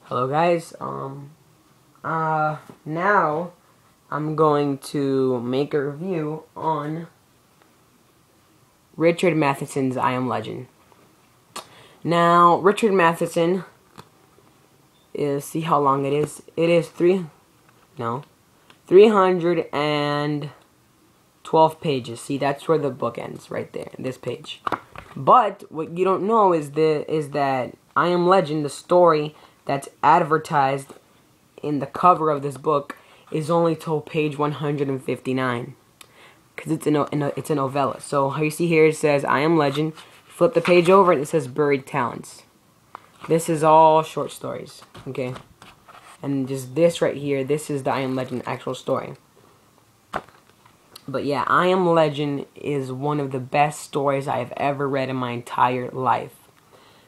Hello guys, now I'm going to make a review on Richard Matheson's I Am Legend. Now, Richard Matheson see how long it is. It is 312 pages. See, that's where the book ends, right there, this page. But what you don't know is that I Am Legend, the story that's advertised in the cover of this book, is only till page 159, because it's a novella. So how you see here, it says I Am Legend. Flip the page over and it says Buried Talents. This is all short stories, okay? And just this right here, this is the I Am Legend actual story. But yeah, I Am Legend is one of the best stories I have ever read in my entire life.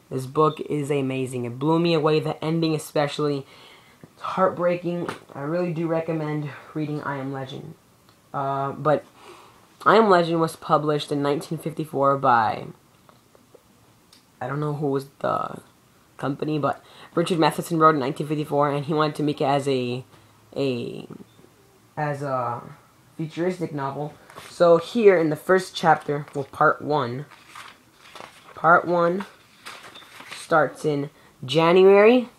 This book is amazing. It blew me away, the ending especially. It's heartbreaking. I really do recommend reading I Am Legend. But I Am Legend was published in 1954 by, I don't know who was the company, but Richard Matheson wrote in 1954, and he wanted to make it as a futuristic novel. So here in the first chapter, well, part one starts in January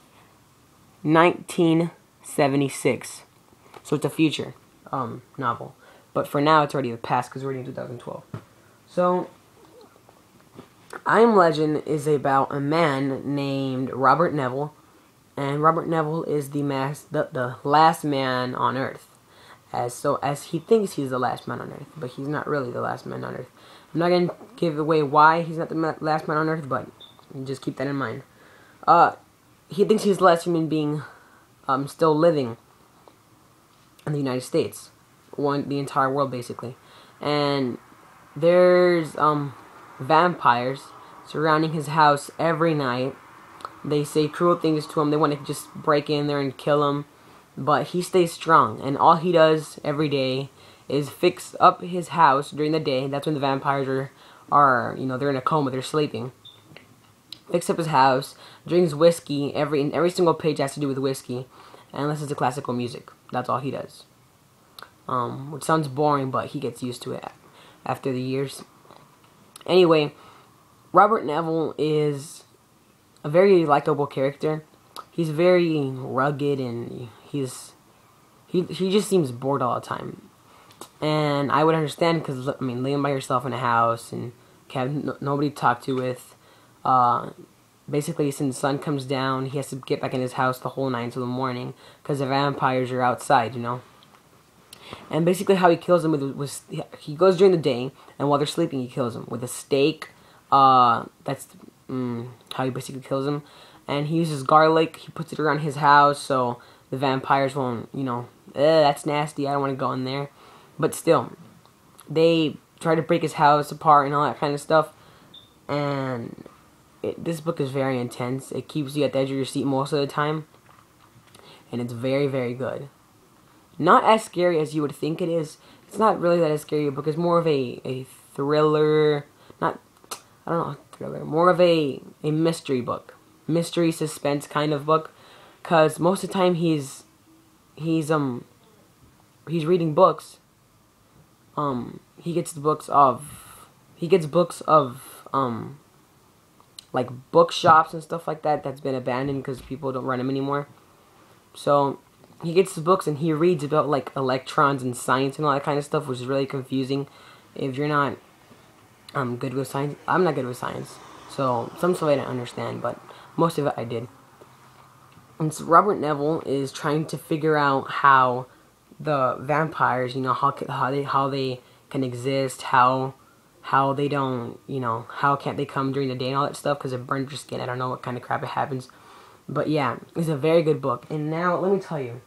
1976. So it's a future novel. But for now, it's already the past because we're already in 2012. So, I Am Legend is about a man named Robert Neville. And Robert Neville is the last man on Earth. As he thinks he's the last man on Earth. But he's not really the last man on Earth. I'm not going to give away why he's not the last man on Earth, but just keep that in mind. He thinks he's the last human being still living in the United States. The entire world, basically. And there's vampires surrounding his house every night. They say cruel things to him. They want to just break in there and kill him. But he stays strong. And all he does every day is fix up his house during the day. That's when the vampires are they're in a coma. They're sleeping. Fix up his house, drinks whiskey. Every single page has to do with whiskey, and listens to classical music. That's all he does. Which sounds boring, but he gets used to it after the years. Anyway, Robert Neville is a very likable character. He's very rugged, and he just seems bored all the time. And I would understand, because living by yourself in a house and have nobody to talk to with. Basically, since the sun comes down, he has to get back in his house the whole night until the morning, because the vampires are outside, And basically how he kills them was he goes during the day, and while they're sleeping he kills them with a stake. That's how he basically kills them. And he uses garlic. He puts it around his house so the vampires won't, that's nasty, I don't want to go in there. But still, they try to break his house apart and all that kind of stuff. And this book is very intense. It keeps you at the edge of your seat most of the time. And it's very, very good. Not as scary as you would think it is. It's not really that scary book. It's more of a thriller. Thriller. More of a mystery book. Mystery, suspense kind of book. Because most of the time he's reading books. He gets books of like bookshops and stuff like that's been abandoned because people don't run them anymore. So he gets the books and he reads about like electrons and science and all that kind of stuff, which is really confusing if you're not good with science. I'm not good with science, so some stuff I didn't understand, but most of it I did. And so Robert Neville is trying to figure out how the vampires, how they can exist, how they don't, how can't they come during the day and all that stuff because it burns your skin. I don't know what kind of crap it happens. But yeah, it's a very good book. And now, let me tell you,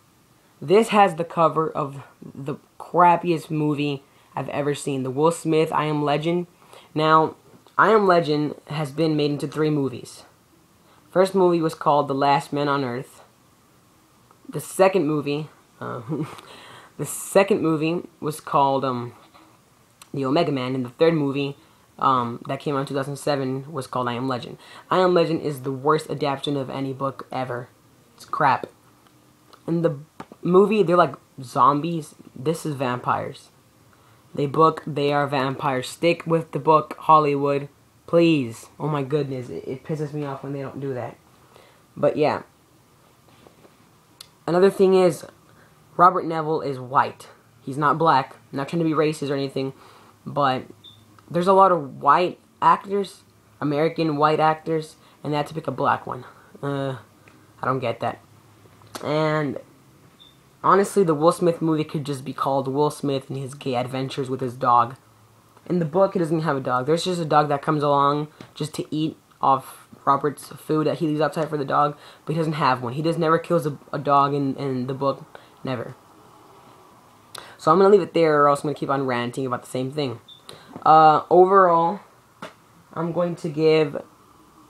this has the cover of the crappiest movie I've ever seen. The Will Smith I Am Legend. Now, I Am Legend has been made into 3 movies. First movie was called The Last Man on Earth. The second movie, was called The Omega Man, and the third movie that came out in 2007 was called I Am Legend. I Am Legend is the worst adaptation of any book ever. It's crap. In the movie, they're like zombies. This is vampires. They are vampires. Stick with the book, Hollywood. Please. Oh my goodness. It pisses me off when they don't do that. But yeah. Another thing is, Robert Neville is white. He's not black. I'm not trying to be racist or anything. But there's a lot of white actors, American white actors, and they had to pick a black one. I don't get that. And honestly, the Will Smith movie could just be called Will Smith and His Gay Adventures with His Dog. In the book, he doesn't have a dog. There's just a dog that comes along just to eat off Robert's food that he leaves outside for the dog, but he doesn't have one. He just never kills a dog in the book. Never. So I'm going to leave it there, or else I'm going to keep on ranting about the same thing. Overall, I'm going to give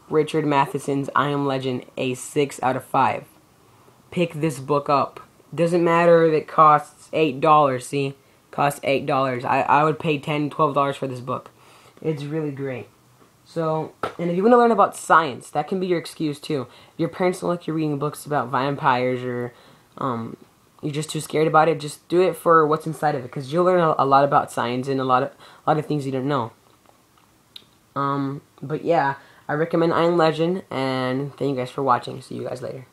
Richard Matheson's I Am Legend a 6 out of 5. Pick this book up. Doesn't matter if it costs $8, see? Costs $8. I would pay $10, $12 for this book. It's really great. So, and if you want to learn about science, that can be your excuse too. If your parents don't like you reading books about vampires, or you're just too scared about it, just do it for what's inside of it, because you'll learn a lot about science and a lot of things you don't know. But yeah, I recommend I Am Legend, and thank you guys for watching. See you guys later.